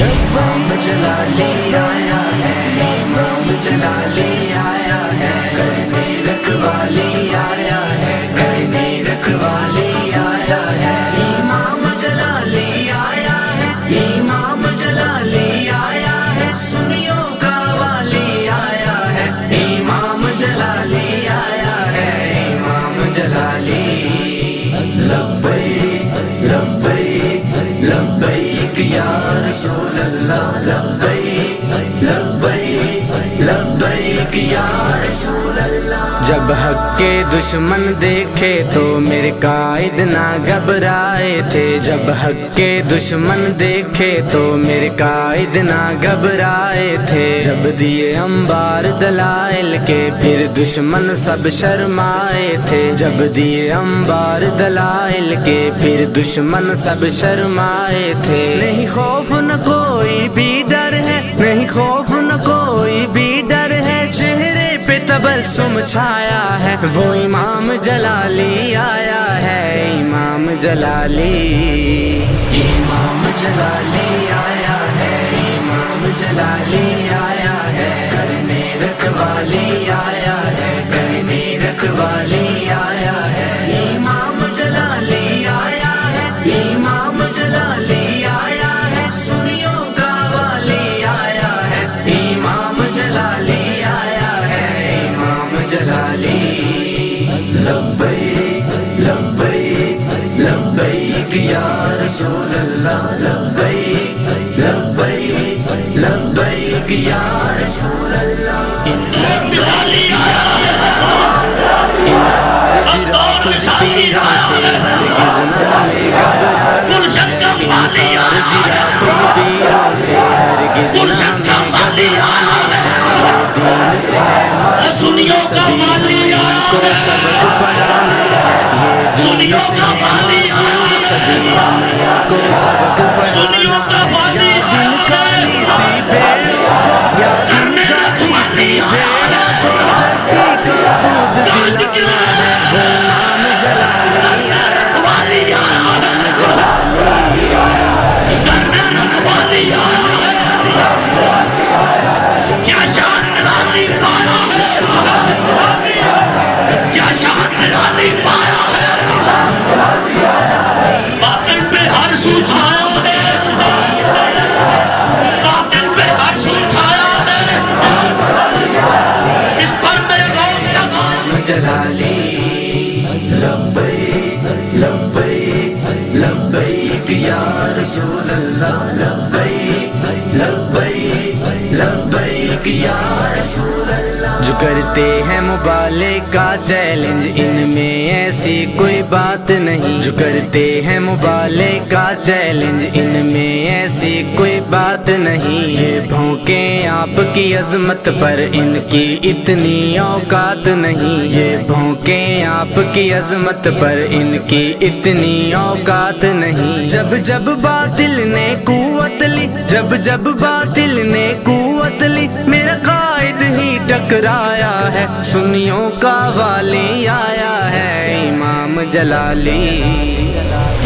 इमाम जलाली आया है, इमाम जलाली आया है, करने रखवाली आया है, करने रखवाली आया है। इमाम जलाली आया है, इमाम जलाली आया है, सुनियों का वाली आया है, इमाम जलाली आया है, इमाम जलाली। लब्बैक लब्बैक लब्बैक या रसूल अल्लाह, लब्बैक लब्बैक लब्बैक या रसूल अल्लाह। जब हक के दुश्मन देखे तो मेरे कायद ना घबराए थे, जब हक के दुश्मन देखे तो मेरे कायद ना घबराए थे। जब दिए अंबार दलाइल के फिर दुश्मन सब शर्माए थे, जब दिए अंबार दलाइल के फिर दुश्मन सब शर्माए थे। नहीं खौफ न कोई भी डर है, नहीं खौफ न कोई भी डर है, चेहरे पे तबस्सुम छाया है, वो इमाम जलाली आया है, इमाम जलाली। इमाम जलाली आया है, इमाम जलाली आया है, करने रखवाली आया है, करने रखवाली आया है। इमाम जलाली आया है, इमाम जलाली आया है, सुनियों का वाली आया है, इमाम जलाली आया है, इमाम जलाली। लब्बैक लब्बैक लब्बैक या रसूल अल्लाह, लब्बैक लब्बैक लब्बैक या रसूल अल्लाह। इन खारजी राफ़िज़ पीरों से हरगिज़ न हमें घबराना है, इन खारजी राफ़िज़ पीरों से हरगिज़ न हमें घबराना है। ये दीन से है मासूम सभी को सबक पढ़ाना है, ये दीन से है मासूम सभी को सबक पढ़ाना है। या दिन काली सी भेड़ों को, या दिन काली सी भेड़ों को छठी का दूध दिलाना है, वो इमाम जलाली आया है, इमाम जलाली। करने रखवाली आया है, क्या शान लाली पाया है, क्या शान लाली पाया है, बातिल पे हर सू छाया है, बातिल पे हर सू छाया है, इस पर मेरे गौस का साया। जलाली। लब्बैक लब्बैक लब्बैक या रसूल अल्लाह, लब्बैक लब्बैक लब्बैक या रसूल अल्लाह। जो करते हैं मुबाले का चैलेंज, इनमें ऐसी कोई बात नहीं, जो करते हैं मुबाले का चैलेंज, इनमें ऐसी कोई बात नहीं। ये भौंके आपकी अजमत पर, इनकी इतनी औकात नहीं, ये भौंके आपकी अजमत पर, इनकी इतनी औकात नहीं। जब जब बातिल ने कुव्वत ली, जब जब बातिल ने कुव्वत ली, मेरा कायद ही टकराया है, सुनियों का वाली आया है, इमाम जलाली।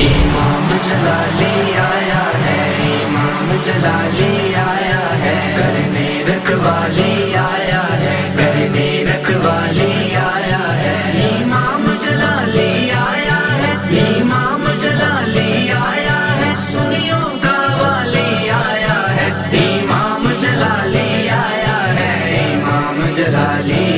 इमाम जलाली आया है, इमाम जलाली आया है, करने रखवाली आया है, करने रखवाली आया है। इमाम जलाली आया है, इमाम जलाली आया है, सुनियों का वाली आया है, इमाम जलाली आया है, इमाम जलाली।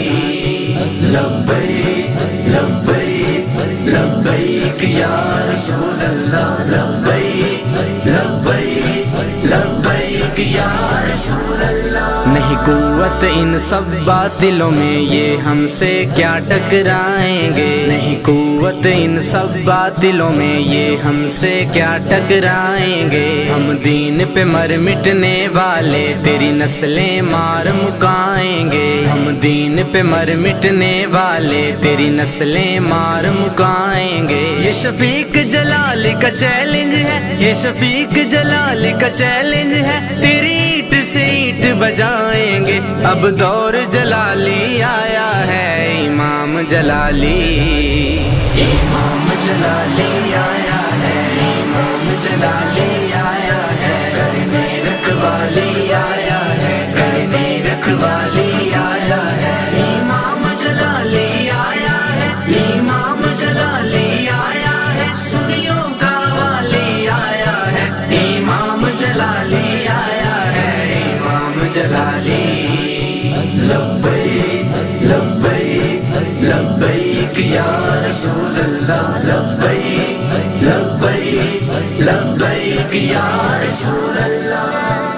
लब्बैक लब्बैक लब्बैक या रसूल अल्लाह, लब्बैक लब्बैक लब्बैक या रसूल अल्लाह। नहीं कुव्वत इन सब बातिलों में, ये हमसे क्या टकराएंगे, नहीं कुव्वत इन सब बातिलों में, ये हमसे क्या टकराएंगे। हम दीन पे मर मिटने वाले, तेरी नस्लें मार मुकाएंगे, हम दीन पे मर मिटने वाले, तेरी नस्लें मार मुकाएंगे। ये शफीक जलाल का चैलेंज है, ये शफीक जलाल का चैलेंज है, तेरी ईट से ईट बजाएंगे। अब दौर जलाली आया है, इमाम जलाली। इमाम जलाली आया है, इमाम जलाली आया है, करने रख जलाली आया है इमाम जलाली लब्बैक लब्बैक लब्बैक या रसूल अल्लाह लब्बैक लब्बैक लब्बैक या रसूल अल्लाह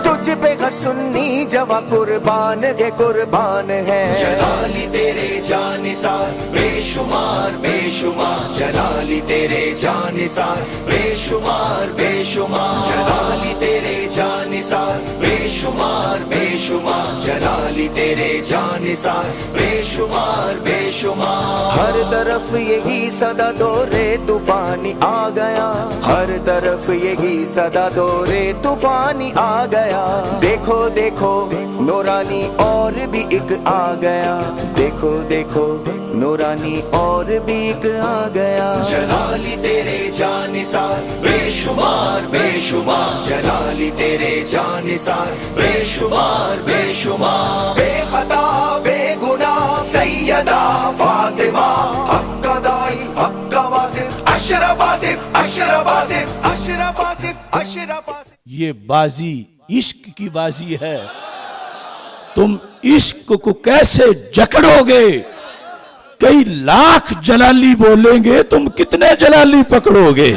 तुझ पे हर सुन्नी जवा कुर्बान है जलाली तेरे जानिसार बेशुमार बेशुमार जलाली तेरे जानिसार बेशुमार बेशुमार जलाली तेरे जानिसार बेशुमार बेशुमार जलाली तेरे जानिसार बेशुमार बेशुमार हर तरफ यही सदा दौरे तूफानी आ गया हर तरफ यही सदा दौरे तूफानी आ गया देखो देखो नूरानी और भी एक आ गया देखो देखो नूरानी और भी एक आ गया जलाली तेरे जानिसार बेशुमार बेशुमार जलाली तेरे जानिसार बेशुमार बेशुमार बेखता बेगुनाह सैयदा फातिमा हक्का दाई हक्का वासिफ अशरफ आसिफ अशरफ आसिफ अशरफ आसिफ अशरफ आसिफ। ये बाजी इश्क की बाजी है, तुम इश्क को कैसे जकड़ोगे? कई लाख जलाली बोलेंगे, तुम कितने जलाली पकड़ोगे?